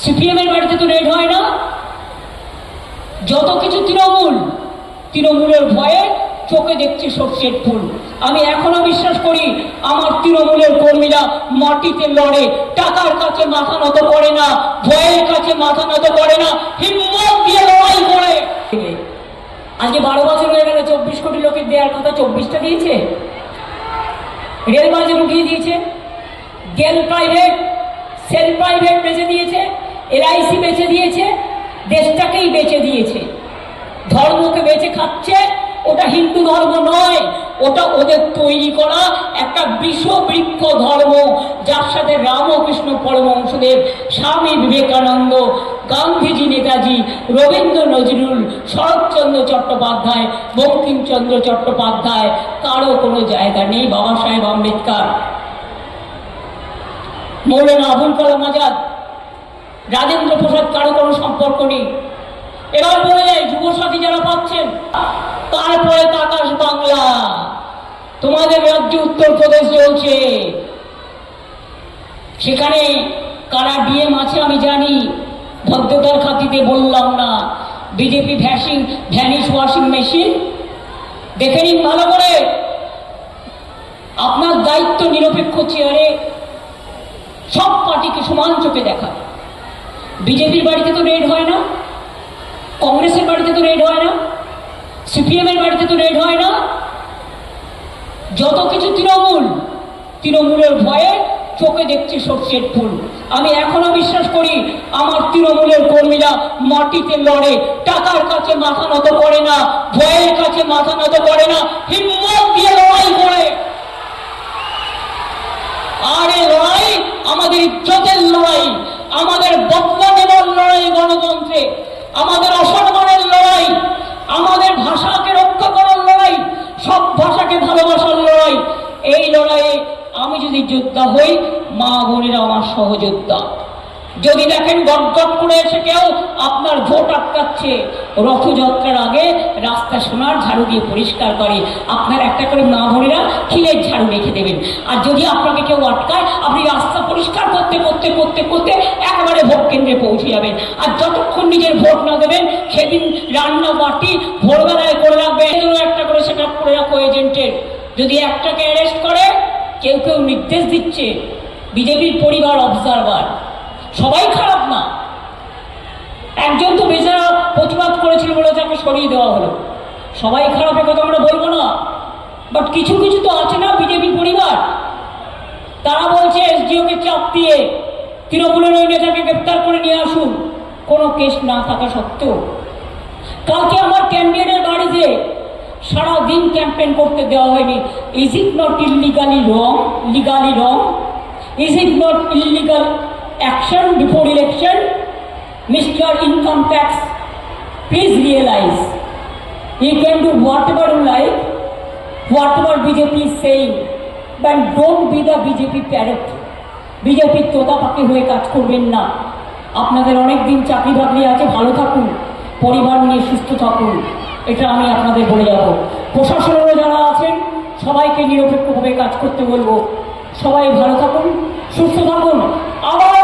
CPM এর বাড়িতে তো রেড হয় না। যত কিছু তৃণমূলের ভয়ে চোখে দেখছি সর্ষের ফুল। আমি এখনো বিশ্বাস করি আমার তৃণমূলের কর্মীরা মাটিতে লড়ে, টাকার কাছে মাথা নত করে না, ভয়ের কাছে মাথা নত করে না, হিম্মত দিয়ে লড়াই করে। আজকে 12 বছর হয়ে গেল, 24 কোটি লোকের দেওয়ার কথা 24টা দিয়েছে। রেল বাজেট উঠিয়ে দিয়েছে, গেল প্রাইভেট, সেল প্রাইভেট বেঁচে দিয়েছে, এলআইসি বেঁচে দিয়েছে, দেশটাকেই বেঁচে দিয়েছে। ধর্মকে বেঁচে খাচ্ছে। ওটা হিন্দু ধর্ম নয়, ওটা ওদের তৈরি করা একটা বিষবৃক্ষ ধর্ম, যার সাথে রামকৃষ্ণ পরমহংসদেব, স্বামী বিবেকানন্দ, গান্ধীজি, নেতাজি, রবীন্দ্র নজরুল, শরৎচন্দ্র চট্টোপাধ্যায়, বঙ্কিমচন্দ্র চট্টোপাধ্যায়, কারো কোনো জায়গা নেই। বাবা সাহেব আম্বেদকর, মৌলানা আবুল কালাম আজাদ, রাজেন্দ্র প্রসাদ, কারো কোনো সম্পর্ক নেই। এবার বলে যায় যুবসাথী যারা পাচ্ছেন, তারপরে আকাশ বাংলা, তোমাদের রাজ্যে উত্তরপ্রদেশ চলছে, সেখানে কারা ডিএম আছে আমি জানি, ভদ্রতার খাতিরে বললাম না। বিজেপি ভ্যানিশ ওয়াশিং মেশিন দেখে নিন ভালো করে। আপনার দায়িত্ব নিরপেক্ষ চেয়ারে সব পার্টিকে সমান চোখে দেখা। বিজেপির বাড়িতে তো রেড হয় না, কংগ্রেসের বাড়িতে তো রেড হয় না, সিপিএম এর বাড়িতে তো রেড হয় না। যত কিছু তৃণমূলের ভয়ে চোখে দেখছি সর্ষের ফুল। আমি এখনো বিশ্বাস করি আমার তৃণমূলের কর্মীরা মাটিতে লড়ে, টাকার কাছে মাথা নত করে না, ভয়ের কাছে মাথা নত করে না, হিম্মত দিয়ে লড়াই করে। আর এই লড়াই আমাদের ইজ্জতের লড়াই, আমাদের বদলা নেবার লড়াই, গণতন্ত্রে আমাদের অসম্মানের লড়াই, আমাদের ভাষাকে রক্ষা করার লড়াই, সব ভাষাকে ভালোবাসার লড়াই। এই লড়াইয়ে আমি যদি যোদ্ধা হই, মা বোনেরা আমার সহযোদ্ধা। যদি দেখেন গটগট করে এসে কেউ আপনার ভোট আটকাচ্ছে, রথযাত্রার আগে রাস্তা সোনার ঝাড়ু দিয়ে পরিষ্কার করে, আপনার একটা করে মা বোনেরা খিলের ঝাড়ু রেখে দেবেন। আর যদি আপনাকে কেউ আটকায়, আপনি রাস্তা পরিষ্কার করতে করতে করতে করতে একবারে ভোট কেন্দ্রে পৌঁছে যাবেন। আর যতক্ষণ নিজের ভোট না দেবেন, সেদিন রান্না বাটি ভোরবেলায় করে রাখবেন, একটা করে সেট আপ করে রাখো এজেন্টের। যদি একটাকে অ্যারেস্ট করে, কেউ কেউ নির্দেশ দিচ্ছে, বিজেপির পরিবার অবজারভার, সবাই খারাপ না। একজন তো বেচারা প্রতিবাদ করেছিল বলে তাকে সরিয়ে দেওয়া হলো। সবাই খারাপ কথা আমরা বলবো না, বাট কিছু কিছু তো আছে না বিজেপি পরিবার, তারা বলছে এসডিওকে চাপ দিয়ে তৃণমূলের ওই নেতাকে গ্রেপ্তার করে নিয়ে আসুন, কোনো কেস না থাকা সত্ত্বেও। কালকে আমার ক্যান্ডিডেটের বাড়িতে সারাদিন ক্যাম্পেইন করতে দেওয়া হয়নি। Is it not illegally wrong? Is it not illegal action before election? Mr. Income Tax, please realize you can do whatever you like, whatever BJP is saying, but don't be the BJP parrot. BJP তোতা পাখি হয়ে কাজ করবেন না। আপনাদের অনেক দিন চাকরি বাকরি আছে, ভালো থাকুন, পরিবার নিয়ে সুস্থ থাকুন, এটা আমি আপনাদের বলে যাব। প্রশাসনেরও যারা আছেন সবাইকে নিরপেক্ষভাবে কাজ করতে বলবো। সবাই ভালো থাকুন, সুস্থ থাকুন। আবার